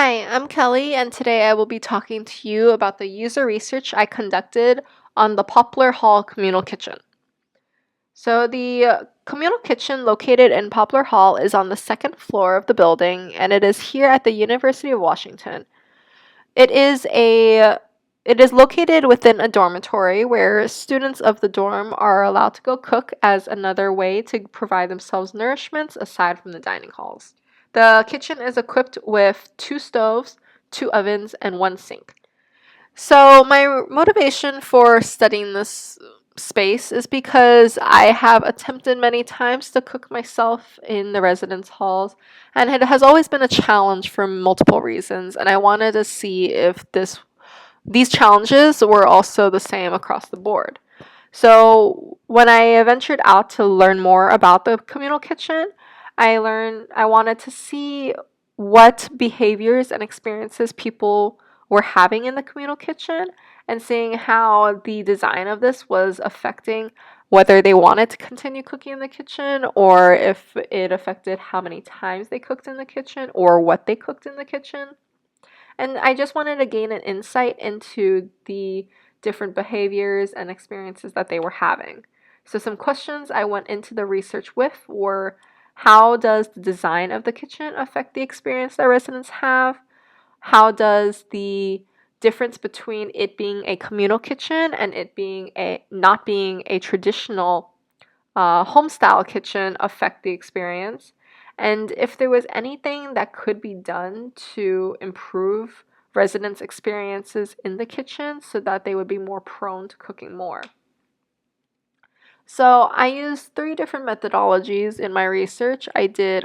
Hi, I'm Kelly, and today I will be talking to you about the user research I conducted on the Poplar Hall Communal Kitchen. So, the communal kitchen located in Poplar Hall is on the second floor of the building, and it is here at the University of Washington. It is located within a dormitory where students of the dorm are allowed to go cook as another way to provide themselves nourishments aside from the dining halls. The kitchen is equipped with 2 stoves, 2 ovens, and 1 sink. So, my motivation for studying this space is because I have attempted many times to cook myself in the residence halls, and it has always been a challenge for multiple reasons, and I wanted to see if these challenges were also the same across the board. So, when I ventured out to learn more about the communal kitchen, I wanted to see what behaviors and experiences people were having in the communal kitchen and seeing how the design of this was affecting whether they wanted to continue cooking in the kitchen or if it affected how many times they cooked in the kitchen or what they cooked in the kitchen. And I just wanted to gain an insight into the different behaviors and experiences that they were having. So, some questions I went into the research with were: how does the design of the kitchen affect the experience that residents have? How does the difference between it being a communal kitchen and it being not being a traditional home style kitchen affect the experience? And if there was anything that could be done to improve residents' experiences in the kitchen so that they would be more prone to cooking more. So I used 3 different methodologies in my research. I did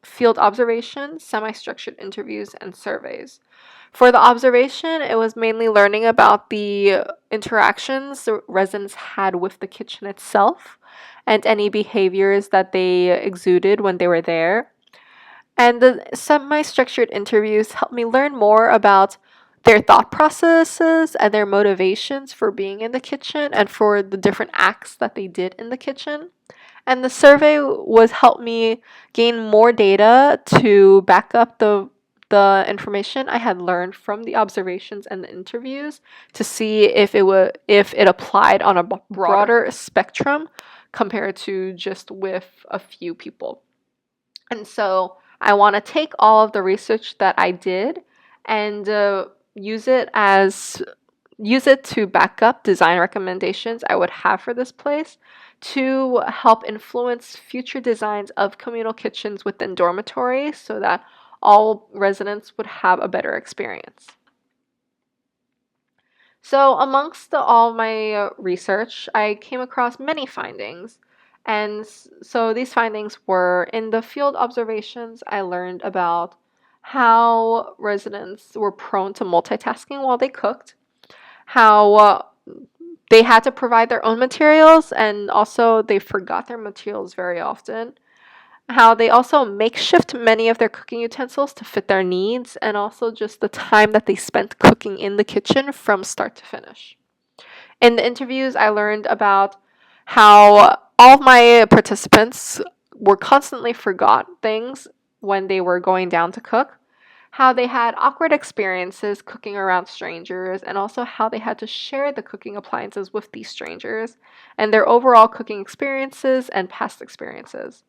field observations, semi-structured interviews, and surveys. For the observation, it was mainly learning about the interactions the residents had with the kitchen itself and any behaviors that they exuded when they were there. And the semi-structured interviews helped me learn more about their thought processes and their motivations for being in the kitchen and for the different acts that they did in the kitchen. And the survey was helped me gain more data to back up the information I had learned from the observations and the interviews to see if it applied on a broader spectrum compared to just with a few people. And so I want to take all of the research that I did and use it to back up design recommendations I would have for this place to help influence future designs of communal kitchens within dormitories so that all residents would have a better experience. So, amongst all my research, I came across many findings. And so these findings were in the field observations, I learned about how residents were prone to multitasking while they cooked, how they had to provide their own materials, and also they forgot their materials very often, how they also makeshift many of their cooking utensils to fit their needs, and also just the time that they spent cooking in the kitchen from start to finish. In the interviews, I learned about how all of my participants were constantly forgot things when they were going down to cook, how they had awkward experiences cooking around strangers, and also how they had to share the cooking appliances with these strangers, and their overall cooking experiences and past experiences.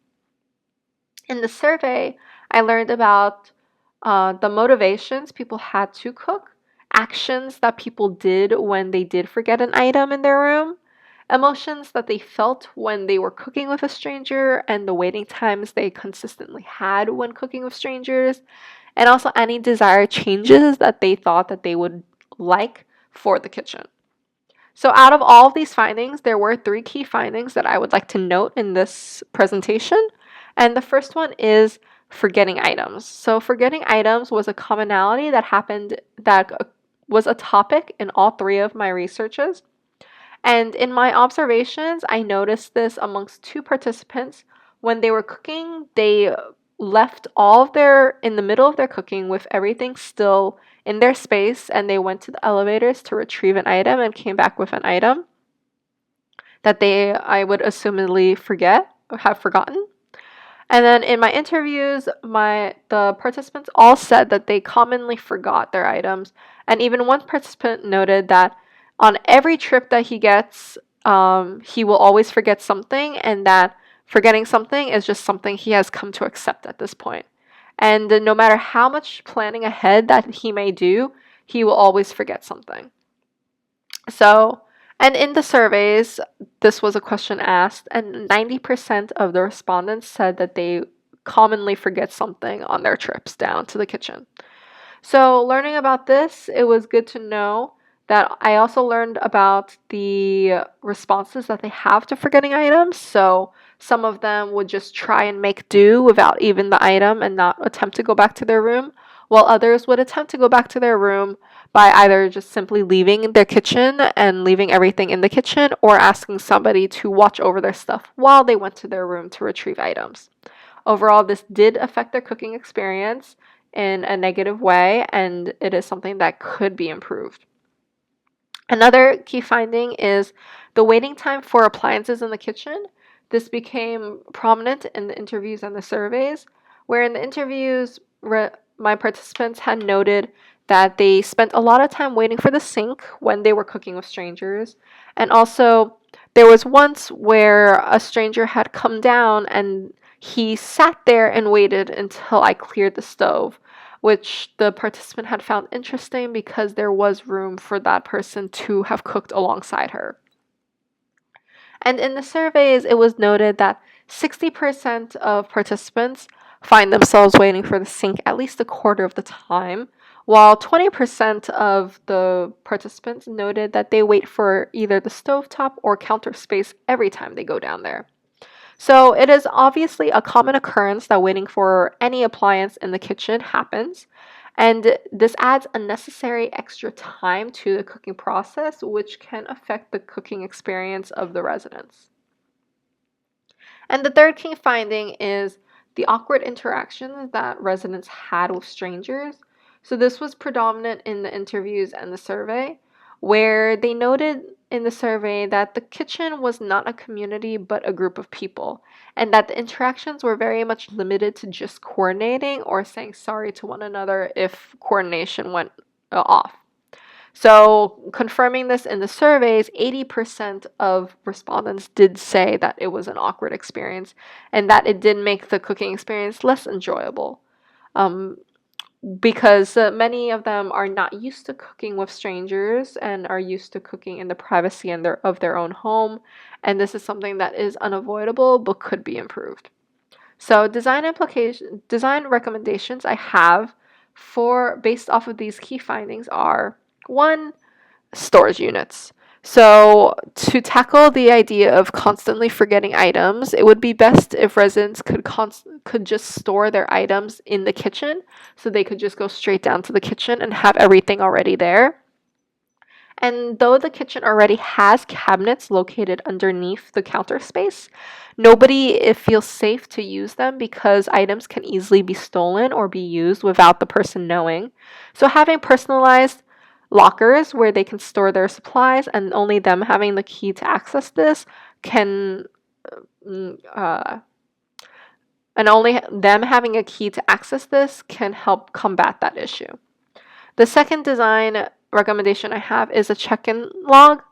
In the survey, I learned about the motivations people had to cook, actions that people did when they did forget an item in their room, emotions that they felt when they were cooking with a stranger, and the waiting times they consistently had when cooking with strangers, and also any desired changes that they thought that they would like for the kitchen. So out of all of these findings, there were 3 key findings that I would like to note in this presentation. And the first one is forgetting items. So forgetting items was a commonality that was a topic in all 3 of my researches. And in my observations, I noticed this amongst 2 participants. When they were cooking, they left in the middle of their cooking with everything still in their space, and they went to the elevators to retrieve an item and came back with an item that I would assumedly have forgotten. And then in my interviews, the participants all said that they commonly forgot their items. And even one participant noted that on every trip that he gets, he will always forget something, and that forgetting something is just something he has come to accept at this point. And no matter how much planning ahead that he may do, he will always forget something. So, and in the surveys, this was a question asked, and 90% of the respondents said that they commonly forget something on their trips down to the kitchen. So, learning about this, it was good to know that I also learned about the responses that they have to forgetting items. So, some of them would just try and make do without even the item and not attempt to go back to their room, while others would attempt to go back to their room by either just simply leaving their kitchen and leaving everything in the kitchen, or asking somebody to watch over their stuff while they went to their room to retrieve items. Overall, this did affect their cooking experience in a negative way, and it is something that could be improved. Another key finding is the waiting time for appliances in the kitchen. This became prominent in the interviews and the surveys, where in the interviews, my participants had noted that they spent a lot of time waiting for the sink when they were cooking with strangers. And also, there was once where a stranger had come down and he sat there and waited until I cleared the stove, which the participant had found interesting because there was room for that person to have cooked alongside her. And in the surveys, it was noted that 60% of participants find themselves waiting for the sink at least a quarter of the time, while 20% of the participants noted that they wait for either the stovetop or counter space every time they go down there. So it is obviously a common occurrence that waiting for any appliance in the kitchen happens, and this adds unnecessary extra time to the cooking process, which can affect the cooking experience of the residents. And the third key finding is the awkward interactions that residents had with strangers. So this was predominant in the interviews and the survey, where they noted in the survey that the kitchen was not a community but a group of people, and that the interactions were very much limited to just coordinating or saying sorry to one another if coordination went off. So, confirming this in the surveys, 80% of respondents did say that it was an awkward experience and that it did make the cooking experience less enjoyable. Because many of them are not used to cooking with strangers and are used to cooking in the privacy of their own home, and this is something that is unavoidable but could be improved. So design recommendations I have for based off of these key findings are: one, storage units. So, to tackle the idea of constantly forgetting items, it would be best if residents could just store their items in the kitchen, so they could just go straight down to the kitchen and have everything already there. And though the kitchen already has cabinets located underneath the counter space, nobody feels safe to use them because items can easily be stolen or be used without the person knowing. So having personalized lockers where they can store their supplies and only them having the key to access this can and only them having a key to access this can help combat that issue. The second design recommendation I have is a check-in log.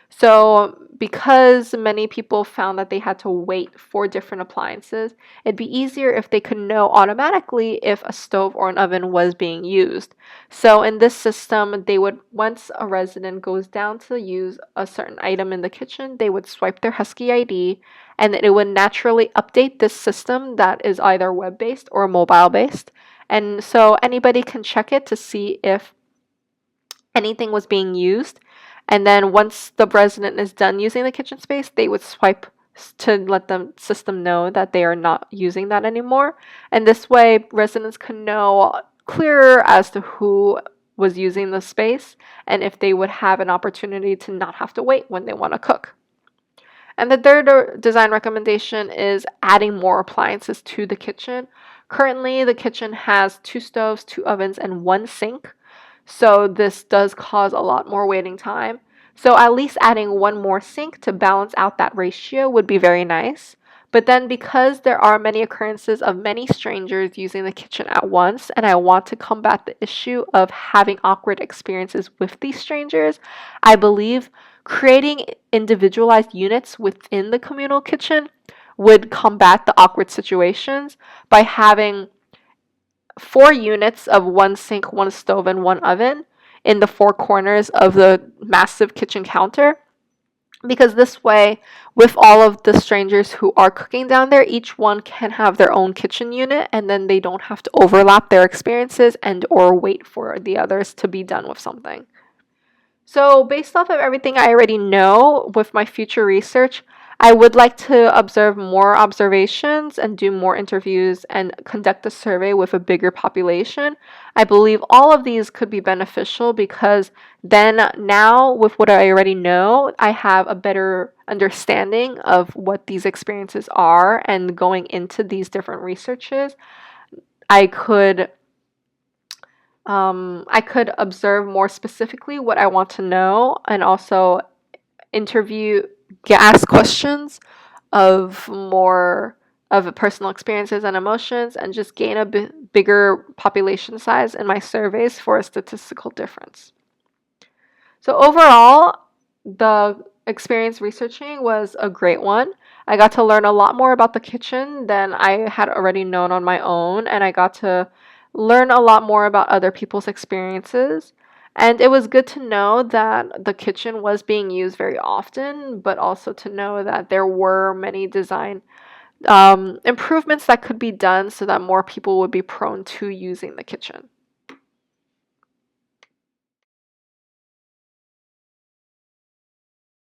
So, because many people found that they had to wait for different appliances, it'd be easier if they could know automatically if a stove or an oven was being used. So, in this system, they would, once a resident goes down to use a certain item in the kitchen, they would swipe their Husky ID, and it would naturally update this system that is either web-based or mobile-based. And so anybody can check it to see if anything was being used. And then once the resident is done using the kitchen space, they would swipe to let the system know that they are not using that anymore. And this way, residents can know clearer as to who was using the space and if they would have an opportunity to not have to wait when they want to cook. And the third design recommendation is adding more appliances to the kitchen. Currently, the kitchen has 2 stoves, 2 ovens, and 1 sink. So this does cause a lot more waiting time. So at least adding 1 more sink to balance out that ratio would be very nice. But then, because there are many occurrences of many strangers using the kitchen at once, and I want to combat the issue of having awkward experiences with these strangers, I believe creating individualized units within the communal kitchen would combat the awkward situations by having 4 units of one sink, one stove, and one oven in the 4 corners of the massive kitchen counter. Because this way, with all of the strangers who are cooking down there, each one can have their own kitchen unit, and then they don't have to overlap their experiences and or wait for the others to be done with something. So, based off of everything I already know with my future research, I would like to observe more observations and do more interviews and conduct a survey with a bigger population. I believe all of these could be beneficial because then, now with what I already know, I have a better understanding of what these experiences are, and going into these different researches, I could I could observe more specifically what I want to know, and also interview, ask questions of more of personal experiences and emotions, and just gain a bigger population size in my surveys for a statistical difference. So overall, the experience researching was a great one. I got to learn a lot more about the kitchen than I had already known on my own, and I got to learn a lot more about other people's experiences. And it was good to know that the kitchen was being used very often, but also to know that there were many design improvements that could be done so that more people would be prone to using the kitchen.